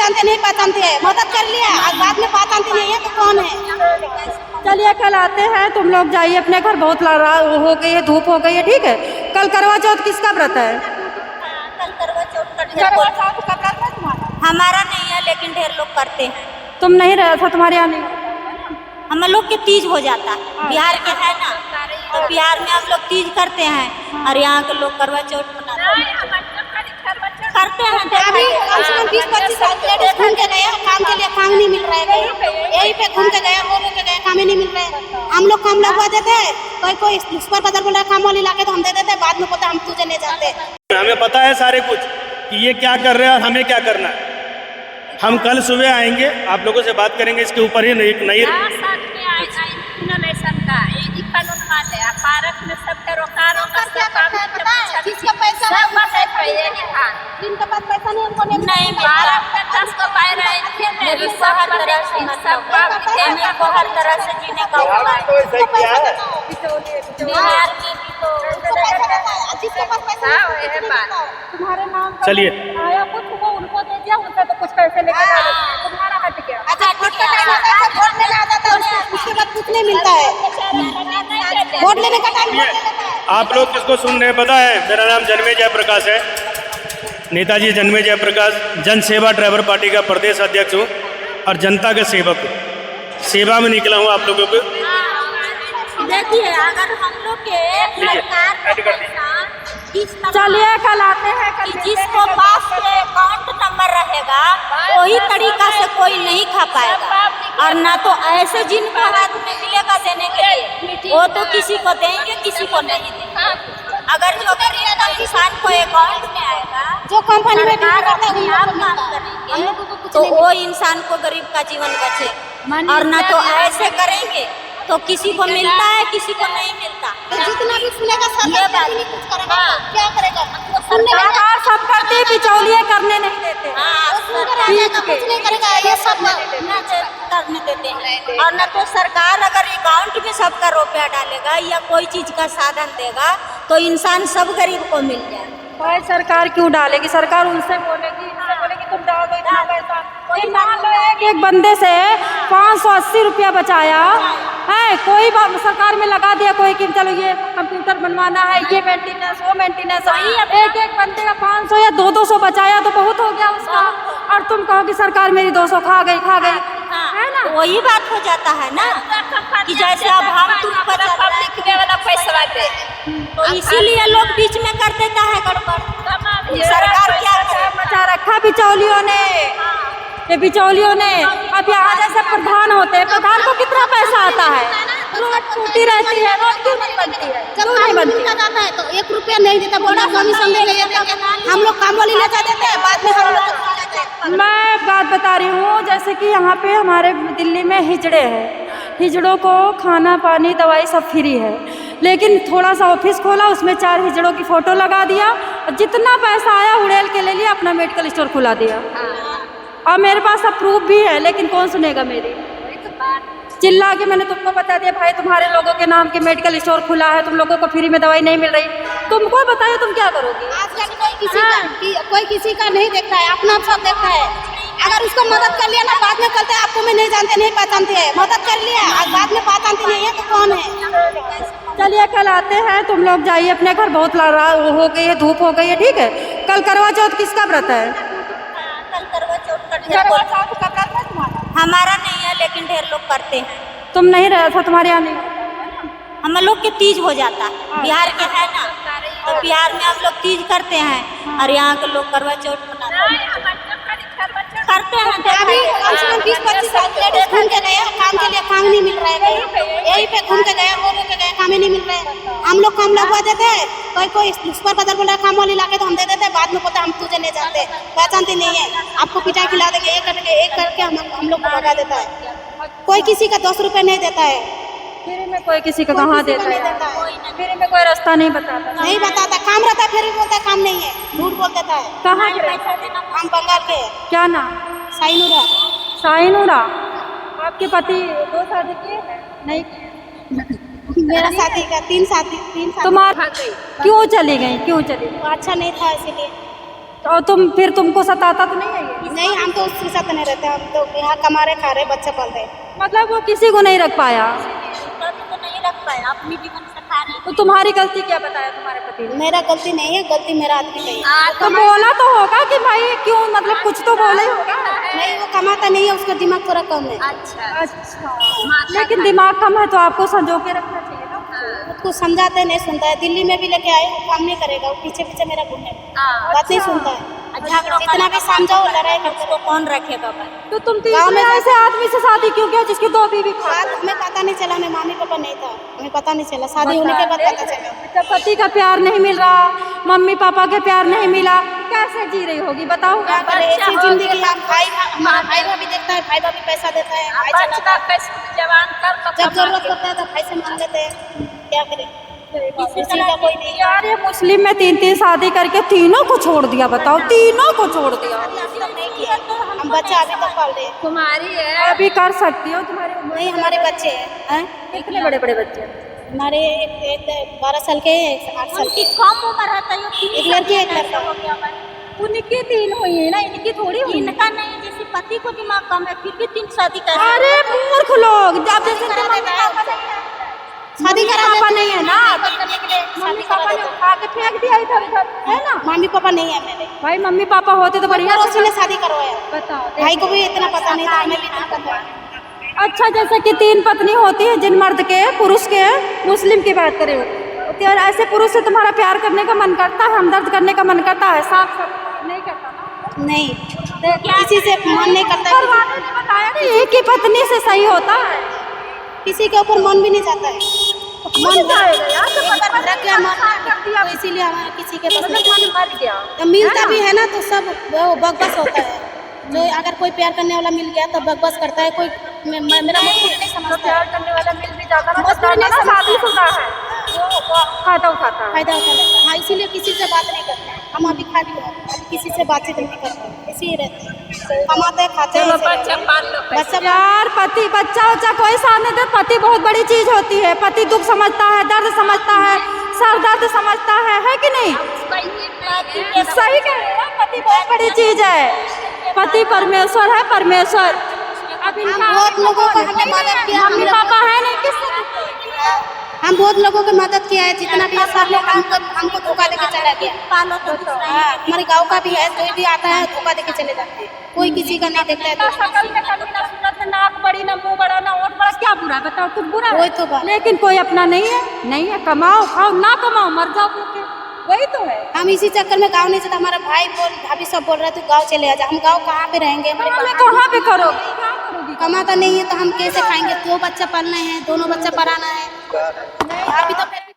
जानते नहीं पहचानते हैं, मदद कर लिया और बाद में पहचानते नहीं है तो कौन है। चलिए कल आते हैं, तुम लोग जाइए अपने घर, बहुत लड़ा हो गई है, धूप हो गई है, ठीक है। कल करवा चौथ किसका व्रत है? कल करवा चौथ का व्रत है तुम्हारा? हमारा नहीं है लेकिन ढेर लोग करते हैं। तुम नहीं रहा था, तुम्हारे यहाँ नहीं? हम लोग के तीज हो जाता है, बिहार के है ना, तो बिहार में हम लोग तीज करते हैं और यहाँ के लोग करवा चौथ मनाते हैं, करते हैं। अभी कम से कम 20-25 साल लेडीज घूम के गए, काम के लिए काम नहीं मिल रहा है, यहीं पे घूम के गए, रो के गए, काम ही नहीं मिल रहा है। हम लोग काम लगवा देते हैं, कोई सुपर बाजार बोल रहा है काम वाली ला के तो हम दे देते हैं, बाद में बोलते हम तुझे ले जाते। हमें पता है सारे कुछ कि ये क्या कर रहे हैं और हमें क्या करना है। हम कल सुबह आएंगे, आप लोगों से बात करेंगे इसके ऊपर ही नहीं कानून माने पार्क में सबके रोकारों का जिसका पैसा जिनका पास पैसा नहीं उनको नहीं पार्क में 10 को पाए रहे थे, मेरी हर तरह से मतलब को हर तरह से जीने का उपाय बिहार में भी तो जिसके पास पैसा तुम्हारे नाम चलिए आया कुछ हुआ, उनको दे दिया, उनका तो कुछ पैसे लेके जा रहे थे, तुम्हारा हट गया। अच्छा वोट लेने आ जाता है, उसके बाद कुछ नहीं मिलता है, वोट लेने का टाइम। आप लोग किसको सुन रहे हैं पता है? मेरा नाम जन्मे जयप्रकाश है, नेताजी जन्मे जयप्रकाश, जन सेवा ड्राइवर पार्टी का प्रदेश अध्यक्ष हूँ और जनता का सेवक हूँ। सेवा में निकला हूँ आप लोगों को। देखिए अगर हम लोग के चलिए कल आते हैं, जिसको पास अकाउंट नंबर रहेगा वही तरीका से कोई नहीं खा पाएगा, और ना तो ऐसे जिनको हाथ में मिलेगा देने के लिए वो तो किसी को देंगे किसी को नहीं देंगे। अगर जो गरीब किसान को अकाउंट में आएगा, जो कंपनी में काम करेंगे तो वो इंसान को गरीब का जीवन बचे, और ना तो ऐसे करेंगे तो किसी को मिलता है किसी को नहीं मिलता। जितना भी सुनेगा कुछ करेगा, क्या करेगा? सरकार सब करते हैं, बिचौलिए करने नहीं देते, कुछ नहीं करेगा, ये सब करने देते हैं। और न तो सरकार अगर अकाउंट में सबका रुपया डालेगा या कोई चीज का साधन देगा तो इंसान सब गरीब को मिल जाएगा। भाई सरकार क्यों डालेगी? सरकार उनसे बोलेगी, इनसे बोलेगी तुम डाल दो इतना पैसा। कोई मान लो एक बंदे से 580 रुपया बचाया है, कोई सरकार में लगा दिया कोई कि चलो ये कंप्यूटर बनवाना है, ये मेंटेनेंस वो मेंटेनेंस, एक बंदे का 500 या 200 बचाया तो बहुत हो गया उसका, और तुम कहो कि सरकार मेरी 200 खा गई है ना? वही बात हो जाता है ना कि जैसे अब हम तुम पब्लिक वाला पैसा दे, तो इसीलिए लोग बीच में कर देता है गड़बड़। सरकार क्या मचा रखा बिचौलियों ने, ये बिचौलियों ने। अब यहाँ जैसे प्रधान होते हैं, प्रधान को कितना पैसा आता है? रोड टूटी रहती है, रोड क्यों नहीं बनती है? जब नहीं बनती जाता है तो 1 रुपया नहीं देता, बोला कमीशन ले लेते, हम लोग काम वाली ले जाते हैं, बाद में हम लोग। मैं बात बता रही हूँ, जैसे कि यहाँ पे हमारे दिल्ली में हिजड़े हैं, हिजड़ों को खाना पानी दवाई सब फ्री है, लेकिन थोड़ा सा ऑफिस खोला, उसमें 4 हिजड़ों की फ़ोटो लगा दिया, और जितना पैसा आया उड़ेल के ले लिया, अपना मेडिकल स्टोर खुला दिया। और मेरे पास सब प्रूफ भी है, लेकिन कौन सुनेगा मेरी? चिल्ला के मैंने तुमको बता दिया भाई तुम्हारे लोगों के नाम के मेडिकल स्टोर खुला है, तुम लोगों को फ्री में दवाई नहीं मिल रही, तुमको बताइए तुम क्या करोगी? आजकल कोई किसी का नहीं देखता है, अपना सब देखता है। अगर उसको मदद कर लिया ना, बाद में कहते हैं आपको मैं नहीं जानते नहीं पहचानते हैं, मदद कर लिया और बाद में पहचानते नहीं है तो कौन है। चलिए कल आते हैं, तुम लोग जाइए अपने घर, बहुत लड़ा हो गई है, धूप हो गई है, ठीक है। कल करवा चौथ किसका व्रत है? कल करवा चौथ का व्रत है तुम्हारा? हमारा नहीं है लेकिन ढेर लोग करते हैं। तुम नहीं रहा था, तुम्हारे यहाँ नहीं? हम लोग के तीज हो जाता है, बिहार के है ना, तो बिहार में हम लोग तीज करते हैं और यहाँ के लोग करवा चौथ मनाते हैं, करते हैं। अभी कम से कम 20-25 साल लेडीज घूम के गए, काम के लिए काम नहीं मिल रहा है, यहीं पे घूम के गए, रो के गए, काम ही नहीं मिल रहा है। हम लोग काम लगवा देते हैं, कोई सुपर बाजार बोल रहा है काम वाली ला के तो हम दे देते हैं, बाद में बोलते हम तुझे ले जाते, पहचानते नहीं है, आपको पिटाई खिला देंगे, एक करके हम लोग को भगा देता है। कोई किसी का 10 रुपये नहीं देता है, फ्री में कोई किसी का कहाँ देता है? फ्री में कोई रास्ता नहीं बताता, नहीं बताता, काम रहता है फिर भी बोलता है काम नहीं है, झूठ बोल देता है। कहाँ के? हम बंगाल के। क्या नाम? साइनूरा। साइनूरा। आपके पति 2 शादी किए हैं? नहीं किए? मेरा शादी का 3 शादी। तुम्हारा क्यों चली गई? क्यों चली गई? अच्छा नहीं था इसीलिए। तो तुमको सताता तो नहीं है ये? नहीं, हम तो उसके साथ नहीं रहते, हम तो यहाँ कमा रहे खा रहे बच्चा पाल रहे। मतलब वो किसी को नहीं रख पाया, तो नहीं रख पाया, अपनी जीवन से खा रही। तो तुम्हारी गलती क्या बताया तुम्हारे पति ने? मेरा गलती नहीं है, गलती मेरा आदमी का ही है। तो बोला तो होगा कि भाई क्यों, मतलब कुछ तो बोला ही होगा। नहीं, वो कमाता नहीं है, उसका दिमाग थोड़ा कम है। अच्छा, लेकिन दिमाग कम है तो आपको संजो के रखना चाहिए ना। उसको समझाते नहीं सुनता है। दिल्ली में भी लेके आए, वो काम नहीं करेगा, वो पीछे पीछे मेरा घूमने बात नहीं सुनता है। जितना भी समझाओ लड़ाई करते उसको कौन रखेगा भाई? तो तुम तीसरे ऐसे आदमी से शादी क्यों किया जिसकी 2 बीवी खा? बात हमें पता नहीं चला, हमें मम्मी पापा नहीं था, हमें पता नहीं चला, शादी होने के बाद पता चला। जब पति का प्यार नहीं मिल रहा, मम्मी पापा के प्यार नहीं मिला, कैसे जी रही होगी बताओ? क्या करे, ऐसी जिंदगी। हम हमारा भाई भाभी देखता है, भाई भाभी पैसा देता है, भाई चलाता है। जवान कर जब जरूरत होता है तो भाई से मांग लेते हैं, क्या करें, किसी का कोई नहीं। यार ये मुस्लिम में 3-3 शादी करके तीनों को छोड़ दिया, बताओ, तीनों को छोड़ दिया। नहीं किया, हम बच्चा अभी तक पाल रहे हैं। कुमारी है, अभी कर सकती हो, तुम्हारी उम्र नहीं, हमारे बच्चे हैं। कितने बड़े बड़े बच्चे? हमारे एक 12 साल के, एक 8 साल उनकी के। कम उम्र है तो एक लड़की एक लड़का। हो गया भाई। उनकी 3 हुई है ना, इनकी थोड़ी हुई। इनका नहीं, जैसे पति को दिमाग कम है फिर भी 3 शादी कर। अरे मूर्ख लोग, जब जैसे शादी करा पापा नहीं है ना, मम्मी पापा ने उठा के फेंक दिया इधर उधर, है ना? मम्मी पापा नहीं है मेरे, भाई मम्मी पापा होते तो बढ़िया पड़ोसी ने शादी करवाया। बताओ। भाई को भी इतना पता नहीं था, हमें भी इतना पता है। अच्छा, जैसे कि 3 पत्नी होती है जिन मर्द के, पुरुष के, मुस्लिम की बात करें, तो ऐसे पुरुष से तुम्हारा प्यार करने का मन करता है, हमदर्द करने का मन करता है? साफ साफ नहीं करता ना? नहीं, किसी से मन नहीं करता है। परवाने ने बताया ना, एक ही पत्नी से सही होता है, किसी के ऊपर मन भी नहीं जाता है। मन जाएगा यार, तो एक बार भड़क गया मन, कर दिया, तो इसीलिए हमारे किसी के पास मतलब मन मर गया। जब मिलता भी है ना तो सब वो बकबस होता है। जो अगर कोई प्यार करने वाला मिल गया तो बकबस करता है। कोई मेरा मजबूरी नहीं समझता है। प्यार करने वाला मिल भी जाता है, मजबूरी नहीं समझता है। शादीशुदा है, वो फायदा उठाता है। फायदा उठा लेता है। हाँ, इसीलिए किसी से बात नहीं करते। हम अभी खाली हैं, अभी किसी से बातचीत नहीं करते, इसी ही रहते हैं, कमाते हैं, खाते हैं, ऐसे रहते बच्चा हैं। पाल लो, बच्चा यार पति, बच्चा उच्चा कोई साथ नहीं दे, पति बहुत बड़ी चीज होती है। पति दुख समझता है, दर्द समझता है, सर दर्द समझता है कि नहीं? सही कह रहे हो, पति बहुत बड़ी चीज है। पति परमेश्वर है, परमेश्वर। अब हम बहुत लोगों को हमने मदद किया, मम्मी पापा है नहीं, किसने? हम बहुत लोगों की मदद किया है, जितना भी है सब लोग हमको धोखा देके चला गया। पालो तो दूसरा ही हाँ, हमारे गांव का भी है, कोई भी आता है धोखा देके चले जाते हैं, कोई किसी का नहीं देखता है। ना शकल में कभी, ना सूरत में, नाक बड़ी, ना मुंह बड़ा, ना ओठ बड़ा, क्या बुरा है बताओ? तुम बुरा है? वही तो बात। लेकिन कोई अपना नहीं है, नहीं है, कमाओ खाओ, ना कमाओ मर जाओ भूखे, वही तो है। हम इसी चक्कर में गांव नहीं जाता। हमारा भाई भाभी सब बोल रहे थे गांव चले आ जा। हम गांव कहाँ पे रहेंगे? हमारे हमें कहाँ पे करोगे? क्या करोगी? कमाता नहीं है तो हम कैसे खाएंगे? 2 बच्चा पालना है, दोनों बच्चा पढ़ाना है। अभी तो फिर